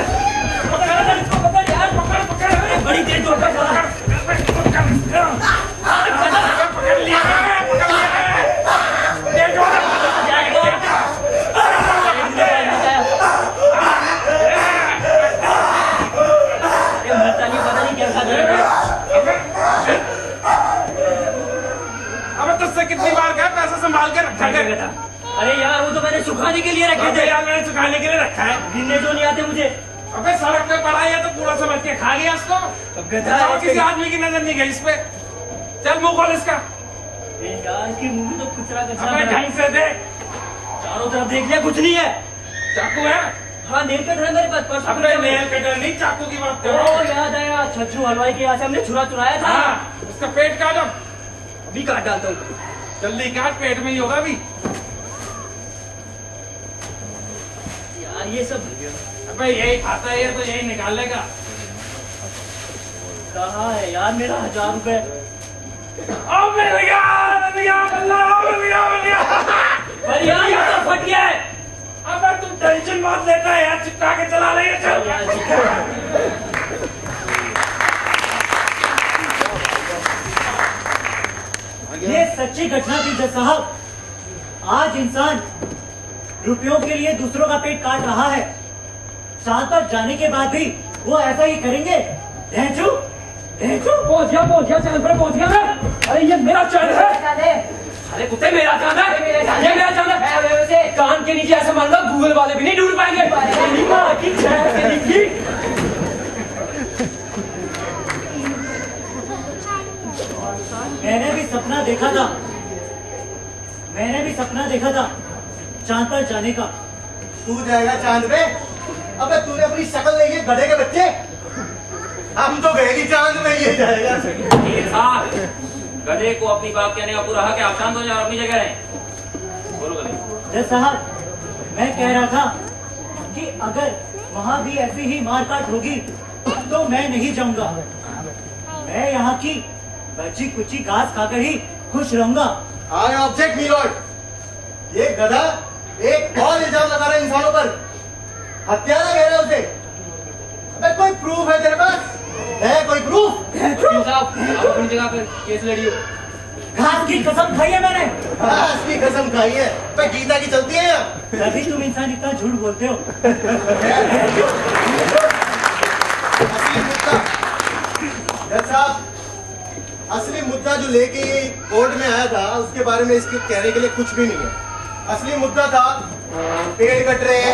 पकड़ इसको, पकड़ यार, पकड़ पकड़। अरे बड़ी देर जो पकड़ लिया, पकड़ लिया। मरता नहीं, पता नहीं क्या कितनी बार कहा पैसा संभाल के रखा कर। अरे यार वो तो मैंने सुखाने के लिए रखे थे। यार मैंने सुखाने के लिए रखा है, गिनने जो नहीं आते मुझे। अबे सड़क पे पड़ा है तो पूरा समझ के खा गया इसको। गधा किसी आदमी की नजर नहीं गई इस पे। चल मुंह खोल इसका। यार की मुंह में तो कुचरा अबे ढंग से देख, चारों तरफ देख लिया, कुछ नहीं है। चाकू है? हाँ नेल कटर है मेरे पास। अपने नेल कटर नहीं, चाकू की बात कर। ओ याद आया, छज्जू हलवाई के यहाँ से हमने छुरा चुराया था। हाँ, उसका पेट काट, अभी काट डालता हूँ। जल्दी काट, पेट में ही होगा अभी। यार ये सब अबे यही खाता है, ये तो यही निकाल लेगा। कहाँ है यार मेरा 1000 रुपए? मिल गया, मिल गया, मिल गया। अरे यार ये तो फट गया है। अबे तू टेंशन मत लेता है यार, चिपका के चला रही है। चल ये सच्ची घटना थी जज साहब। आज इंसान रुपयों के लिए दूसरों का पेट काट रहा है। चांद पर जाने के बाद भी वो ऐसा ही करेंगे। पहुंच गया, चांद पर पहुंच गया मैं। अरे ये मेरा चांद है। अरे कुत्ते मेरा चांद है, ये मेरा चांद है। कान के नीचे ऐसा मारूंगा गूगल वाले भी नहीं ढूंढ पाएंगे। मैंने भी सपना देखा था चांद पर जाने का। तू जाएगा चांद पे? अबे तूने अपनी शक्ल नहीं है गधे के बच्चे। हम तो गए नहीं चांद में, ये जाएगा। गधे को अपनी बात कहने का पूरा हक है। आप शांत हो जाओ, अपनी जगह रहें। बोलो गधे। जज साहब, मैं कह रहा था कि अगर वहाँ भी ऐसी ही मारकाट होगी तो मैं नहीं जाऊंगा। मैं यहाँ की बची कुची घास खाकर ही खुश रहूंगा। I object me Lord. ये गधा एक और इल्जाम लगा रहा है इंसानों पर। हत्यारा कह रहा है उसे। अबे कोई प्रूफ है तेरे पास? है कोई प्रूफ? वकील साहब, आप अपनी जगह पर केस लड़िए। घास की कसम खाई है मैंने। घास की कसम खाई है? भाई गीता की चलती है यहाँ। तभी तुम इंसान इतना झूठ बोलते हो। असली मुद्दा जज साहब, असली मुद्दा जो लेके ये कोर्ट में आया था उसके बारे में इसके कहने के लिए कुछ भी नहीं है। असली मुद्दा था पेड़ कट रहे हैं।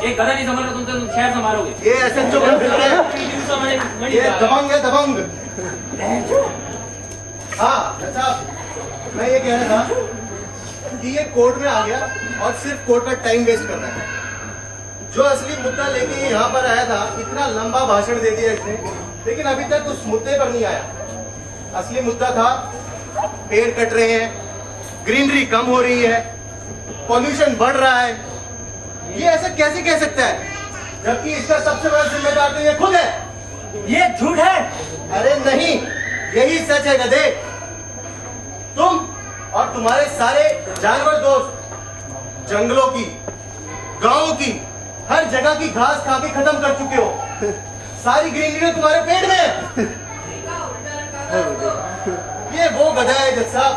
एक गधा नहीं संभाल रहा, तुम शहर संभालोगे। ये SHO बन फिरते हैं, ये दबंग है, दबंग। हाँ अच्छा, मैं ये कह रहा था कि ये कोर्ट में आ गया और सिर्फ कोर्ट का टाइम वेस्ट कर रहा है। जो असली मुद्दा लेके यहाँ पर आया था, इतना लंबा भाषण दे दिया इसने, लेकिन अभी तक उस मुद्दे पर नहीं आया। असली मुद्दा था पेड़ कट रहे हैं, ग्रीनरी कम हो रही है, पॉल्यूशन बढ़ रहा है। ये ऐसा कैसे कह सकता है, जबकि इसका सबसे बड़ा जिम्मेदार तो ये खुद है। ये झूठ है। अरे नहीं, यही सच है गधे। तुम और तुम्हारे सारे जानवर दोस्त जंगलों की, गांवों की, हर जगह की घास खा के खत्म कर चुके हो। सारी ग्रीनरी तुम्हारे पेट में है। ये वो गधा है जज साहब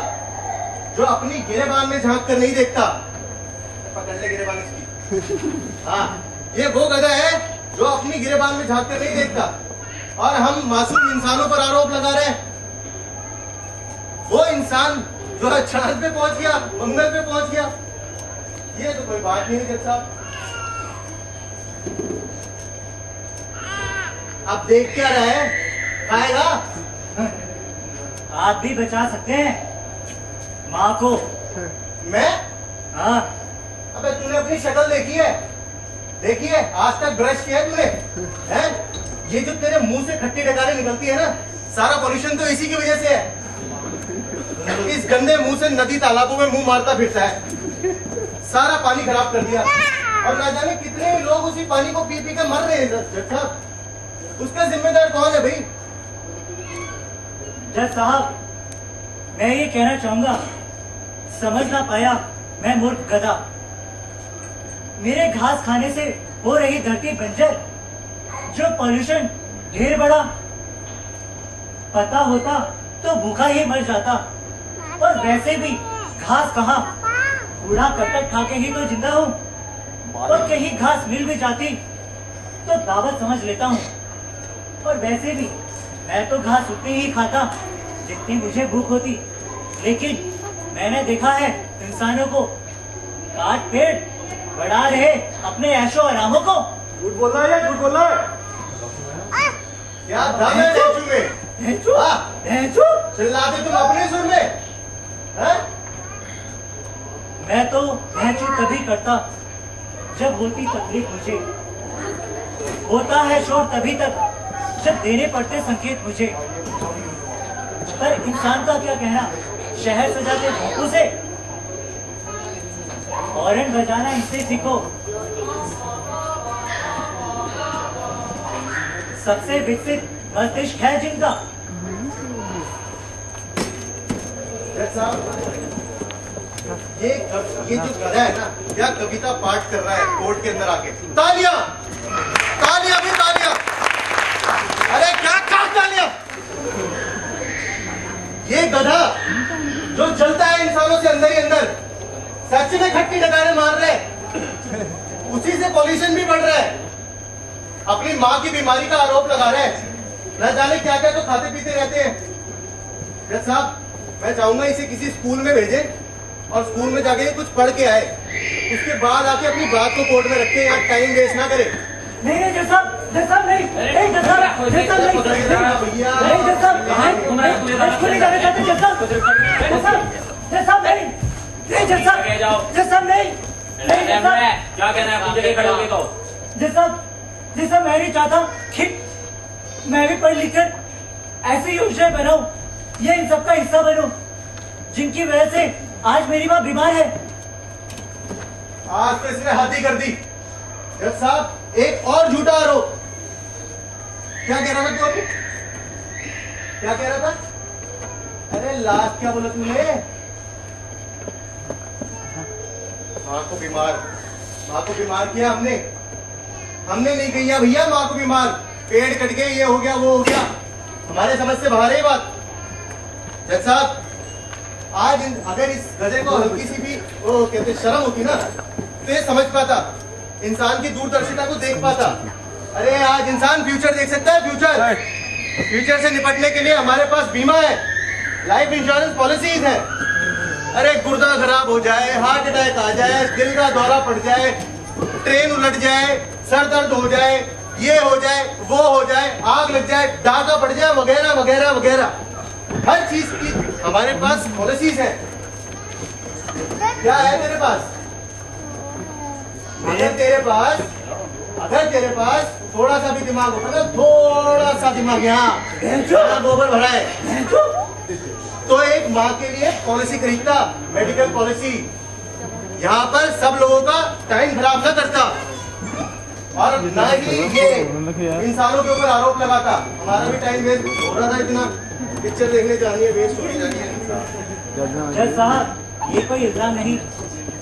जो अपनी गिरेबान में झांक कर नहीं देखता। पकड़ ले गिरेबान इसकी। हाँ, ये वो गधा है जो अपनी गिरेबान में झांक कर नहीं देखता, और हम मासूम इंसानों पर आरोप लगा रहे हैं। वो इंसान जो है चांद पे पहुंच गया, मंगल पे पहुंच गया, ये तो कोई बात नहीं है जज साहब। अब देख क्या रहा है, खाएगा? आप भी बचा सकते हैं माँ को। मैं? हाँ। अबे तूने अपनी शक्ल देखी है? देखी है? आज तक ब्रश किया है तूने? हैं? ये जो तेरे मुंह से खट्टी डकारें निकलती है ना, सारा पॉल्यूशन तो इसी की वजह से है। इस गंदे मुंह से नदी तालाबों में मुंह मारता फिरता है, सारा पानी खराब कर दिया, और ना जाने कितने लोग उसी पानी को पी पी के मर रहे हैं। जज साहब, उसका जिम्मेदार कौन है भाई? जज साहब, मैं ये कहना चाहूंगा, समझ ना पाया मैं मूर्ख गधा। मेरे घास खाने से हो रही धरती बंजर, जो पॉल्यूशन ढेर बड़ा, पता होता तो भूखा ही मर जाता। और वैसे भी घास कहाँ, कूड़ा करकट खा के ही तो जिंदा हूँ, और कहीं घास मिल भी जाती तो दावत समझ लेता हूँ। और वैसे भी मैं तो घास उतनी ही खाता जितनी मुझे भूख होती, लेकिन मैंने देखा है इंसानों को काट पेट बढ़ा रहे अपने ऐशो आरामों को। झूठ बोल रहा है या झूठ बोल रहा है? क्या दम है ढेंचू में? ढेंचू चिल्लाते तुम अपने सुर में हैं? मैं तो ढेंचू तभी करता जब होती तकलीफ मुझे, होता है शोर तभी तक जब देने पड़ते संकेत मुझे। पर इंसान का क्या कहना, शहर सजाते भोंपू से, हॉर्न बजाना इनसे सीखो। सबसे विकसित मस्तिष्क है जिनका। ये जो गधा है ना, क्या कविता पाठ कर रहा है कोर्ट के अंदर आके। तालियां, तालियां भी तालियां। अरे क्या तालियां। ये गधा जो चलता है इंसानों से अंदर ही अंदर, सच में खट्टी डकारे मार रहे हैं, उसी से पॉल्यूशन भी बढ़ रहा है। अपनी माँ की बीमारी का आरोप लगा रहे हैं, न जाने क्या क्या तो खाते पीते रहते हैं। जज साहब, मैं चाहूंगा इसे किसी स्कूल में भेजें और स्कूल में जाके कुछ पढ़ के आए, उसके बाद आके अपनी बात को कोर्ट में रखें। यार टाइम वेस्ट ना करें। नहीं जज साहब नहीं, जज साहब नहीं, जज साहब नहीं, नहीं जज साहब नहीं जाना चाहते, जज साहब, जज साहब, जज साहब नहीं, नहीं जज साहब, जज साहब नहीं, नहीं जज साहब, क्या कहना है? अपनी जगह खड़े होके कहो। जज साहब, जज साहब मैं नहीं चाहता कि मैं भी पढ़ लिख कर ऐसे ही होशियार बनाऊं, ये इन सबका हिस्सा बनूं जिनकी वजह से आज मेरी माँ बीमार है। आज तो इसने हद ही कर दी। जज साहब, एक और झूठा आरोप। क्या कह रहा था तू अभी? क्या कह रहा था? अरे लास्ट क्या बोला तूने? माँ को बीमार किया हमने नहीं किया भैया माँ को बीमार। पेड़ कट गए, ये हो गया वो हो गया, हमारे समझ से बाहर है बात। जज साहब, आज अगर इस गधे को हल्की सी भी वो कहते शर्म होती ना, तो ये समझ पाता, इंसान की दूरदर्शिता को देख पाता। अरे आज इंसान फ्यूचर देख सकता है। फ्यूचर से निपटने के लिए हमारे पास बीमा है, लाइफ इंश्योरेंस पॉलिसीज है। अरे गुर्दा खराब हो जाए, हार्ट अटैक आ जाए, दिल का दौरा पड़ जाए, ट्रेन उलट जाए, सर दर्द हो जाए, ये हो जाए, वो हो जाए, आग लग जाए, डाका पड़ जाए, वगैरह वगैरह वगैरह, हर चीज की हमारे पास पॉलिसीज है। क्या है तेरे पास? अगर तेरे पास थोड़ा सा भी दिमाग होता ना, थोड़ा सा दिमाग, यहाँ गोबर भरा है, तो एक माँ के लिए पॉलिसी खरीदता, मेडिकल पॉलिसी। यहाँ पर सब लोगों का टाइम खराब न करता और न ही ये इंसानों के ऊपर आरोप लगाता। हमारा भी टाइम वेस्ट हो रहा था, इतना पिक्चर देखने जानी है, वेस्ट होने जानी है। जज साहब, ये कोई इल्जाम नहीं,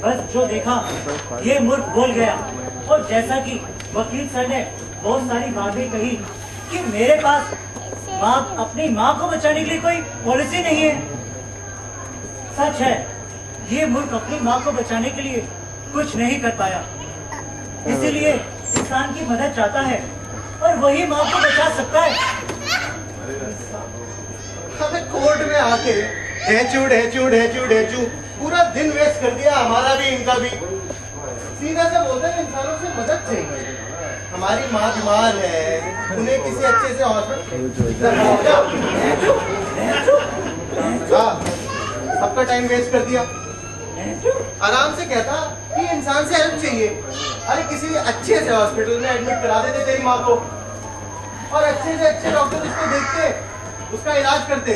बस जो देखा ये मूर्ख बोल गया। और जैसा कि वकील सर ने बहुत सारी बातें कही कि मेरे पास अपनी माँ को बचाने के लिए कोई पॉलिसी नहीं है, सच है, ये मूर्ख अपनी माँ को बचाने के लिए कुछ नहीं कर पाया, इसीलिए इंसान की मदद चाहता है और वही माँ को बचा सकता है। हमें कोर्ट में आके ढेंचू ढेंचू ढेंचू ढेंचू पूरा दिन वेस्ट कर दिया, हमारा भी इनका भी। सीधा से बोलते हैं इंसानों से मदद चाहिए, हमारी माँ बीमार है, उन्हें किसी अच्छे से हॉस्पिटल, सबका टाइम वेस्ट कर दिया। आराम से कहता कि इंसान से हेल्प चाहिए, अरे किसी अच्छे से हॉस्पिटल में एडमिट करा देते तेरी माँ को और अच्छे से अच्छे डॉक्टर उसको देखते, उसका इलाज करते।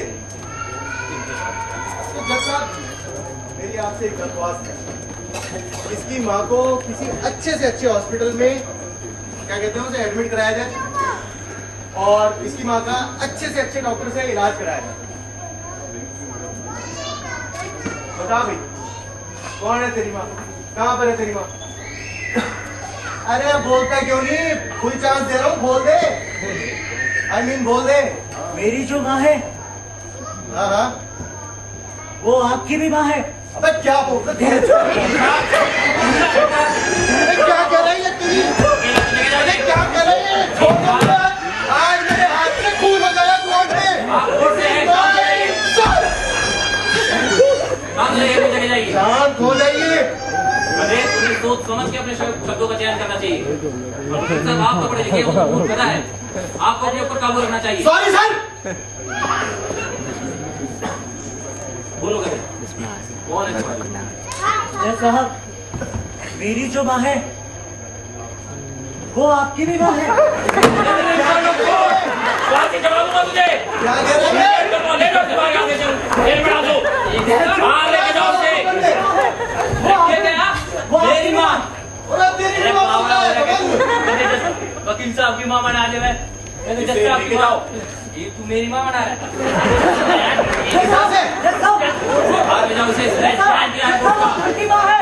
तो जज साहब, मेरी आपसे एक दरख्वास्त है, इसकी माँ को किसी अच्छे से अच्छे हॉस्पिटल में क्या कहते हैं उसे एडमिट कराया जाए और इसकी माँ का अच्छे से अच्छे डॉक्टर से इलाज कराया जाए। बता भाई, कौन है तेरी माँ? कहाँ पर है तेरी माँ? अरे बोलता क्यों नहीं? फुल चांस दे रहा हूँ, बोल दे। बोल दे। मेरी जो माँ है, हाँ, वो आपकी भी माँ है। अबे क्या बोल रहा है? क्या कर रही है तू? अरे क्या कर रही है? आज मेरे हाथ से खून हो गया। सोच समझ के अपने शब्दों का चयन करना चाहिए। और वकील साहब, आप तो पढ़े लिखे हो, तो पता है, आपको अपने ऊपर काबू रखना चाहिए। Sorry sir. बोलो करें, कौन है तुम्हारी? जज साहब, मेरी जो माँ है वो आपकी भी माँ है। फांसी चढ़ा दूंगा तुझे। क्या कह रहे हैं? ले जाओ तुम्हारे आगे से, जेल में डाल दो। बाहर लेके जाओ उसे। ये क्या? मेरी माँ। अरे तेरी माँ बोलता है, वकील साहब की माँ बना दे मैं। जज साहब की माँ। ये तू मेरी माँ बना रहा है। कहाँ से? जज साहब, बाहर ले जाओ उसे। जज साहब, वो धरती माँ है,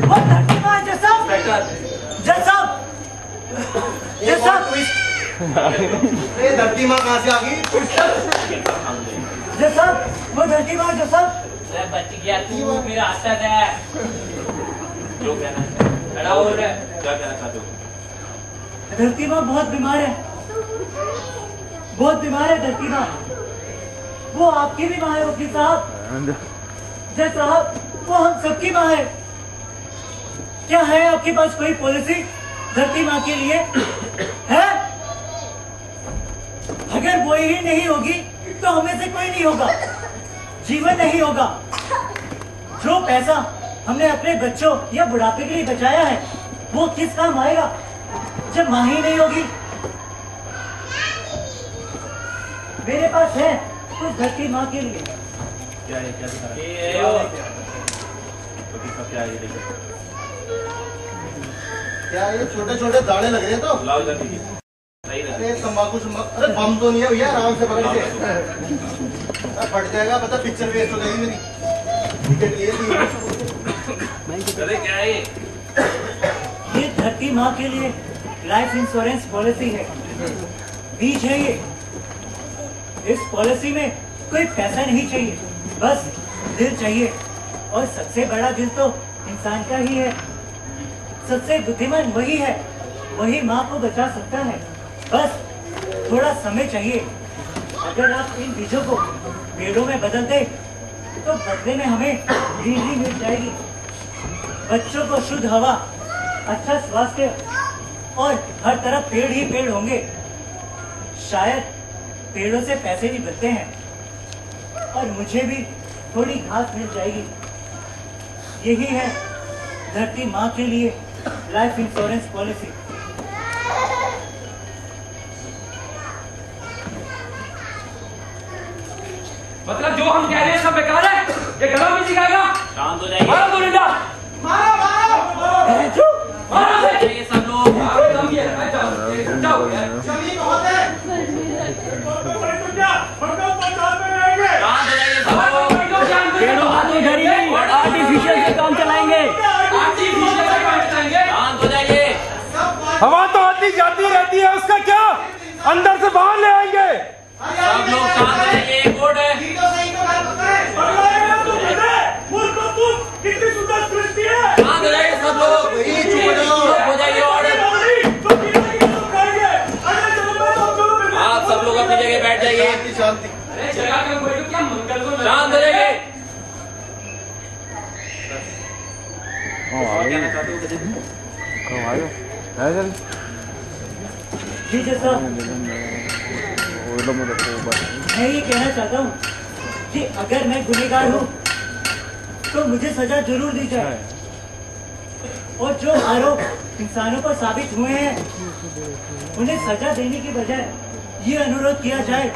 वो धरती माँ है जज साहब। जज साहब, एक और ट्विस्ट। ये धरती माँ कहाँ से आ गई? जज साहब, वो धरती माँ जज साहब। अरे बच गया तू, मेरा आसद है। जो कहना है, खड़ा हो रहा है। क्या कहना चाहते हो? धरती माँ बहुत बीमार है, बहुत बीमार है धरती माँ। वो आपकी भी माँ है वकील साहब। जज साहब, वो हम सबकी माँ है। क्या है आपके पास कोई पॉलिसी धरती माँ के लिए है? अगर वो ही नहीं होगी तो हमें से कोई नहीं होगा, जीवन नहीं होगा। जो पैसा हमने अपने बच्चों या बुढ़ापे के लिए बचाया है वो किस काम आएगा जब माँ ही नहीं होगी? मेरे पास है कुछ धरती माँ के लिए। क्या है, क्या दिखा रहा है? वकील साहब, क्या है ये? देखो, क्या ये छोटे छोटे दाने लग रहे हैं तो? लाओ इधर दीजिए। सही अरे रहते। तंबाकू अरे बम तो नहीं है भैया, आराम से पकड़ के। फट जाएगा, पता पिक्चर वेस्ट हो जाएगी मेरी। टिकट लिए थी। अरे क्या है ये? ये धरती माँ के लिए लाइफ इंश्योरेंस पॉलिसी है, बीज है ये। इस पॉलिसी में कोई पैसा नहीं चाहिए, बस दिल चाहिए। और सबसे बड़ा दिल तो इंसान का ही है। सबसे बुद्धिमान वही है, वही माँ को बचा सकता है। बस थोड़ा समय चाहिए। अगर आप इन बीजों को पेड़ों में बदल दे तो बदले में हमें ग्रीनरी मिल जाएगी। बच्चों को शुद्ध हवा, अच्छा स्वास्थ्य और हर तरफ पेड़ ही पेड़ होंगे। शायद पेड़ों से पैसे भी बनते हैं और मुझे भी थोड़ी घास मिल जाएगी। यही है धरती माँ के लिए लाइफ इंश्योरेंस पॉलिसी। मतलब जो हम कह रहे हैं सब बेकार है? ये गला भी सिखाएगा? शांत हो जाइए। मारो गोरिल्ला! मारो मारो मारो से! ये सब लोग जाओ यार। जमीन बहुत है। शांत हो जाइए सब लोग। पेड़ों का तो इधर ही नहीं, आर्टिफिशियल से काम चलाएंगे। शांत हो जाइए। हवा तो आती जाती रहती है, उसका क्या? अंदर से बाहर ले आएंगे। सब लोग शांत हो जाइए। कोर्ट है। कितनी सुंदर सृष्टि है। शांत हो जाइए सब लोग। चुप हो जाइए। ऑर्डर। आप सब लोग अपनी जगह बैठ जाइए। शांति शांति। अरे जगह पे बैठो, क्या मंगल को शांत हो जाइए। क्या कहना चाहते हो? जी जैसा मैं ये कहना चाहता हूँ कि अगर मैं गुनहगार हूँ तो मुझे सजा जरूर दी जाए। और जो आरोप इंसानों पर साबित हुए हैं उन्हें सजा देने की बजाय ये अनुरोध किया जाए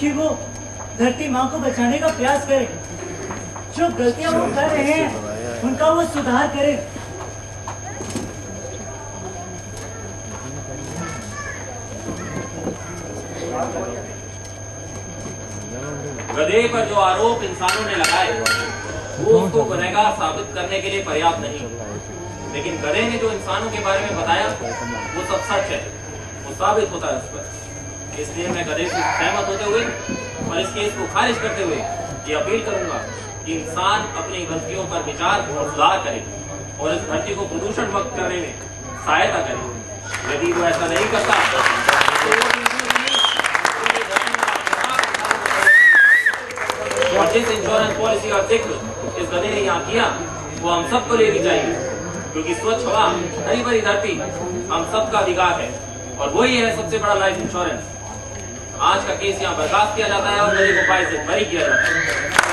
कि वो धरती माँ को बचाने का प्रयास करें। जो गलतियां वो कर रहे हैं उनका वो सुधार करें। गधे पर जो आरोप इंसानों ने लगाए वो उसको गुनहगार साबित करने के लिए पर्याप्त नहीं, लेकिन गधे ने जो इंसानों के बारे में बताया वो सब सच है, वो साबित होता है उस पर। इसलिए मैं गधे से सहमत होते हुए और इस केस को खारिज करते हुए ये अपील करूंगा कि इंसान अपनी गलतियों पर विचार और सुधार करे और इस धरती को प्रदूषण मुक्त करने में सहायता करे। यदि वो ऐसा नहीं करता और जिस इंश्योरेंस पॉलिसी का जिक्र इस गधे ने यहाँ किया वो हम सबको लेनी चाहिए। क्योंकि स्वच्छ हवा, हरी भरी धरती हम सबका अधिकार है और वही है सबसे बड़ा लाइफ इंश्योरेंस। आज का केस यहाँ बर्खास्त किया जाता है और मेरे को फाइल से बरी किया जाता है।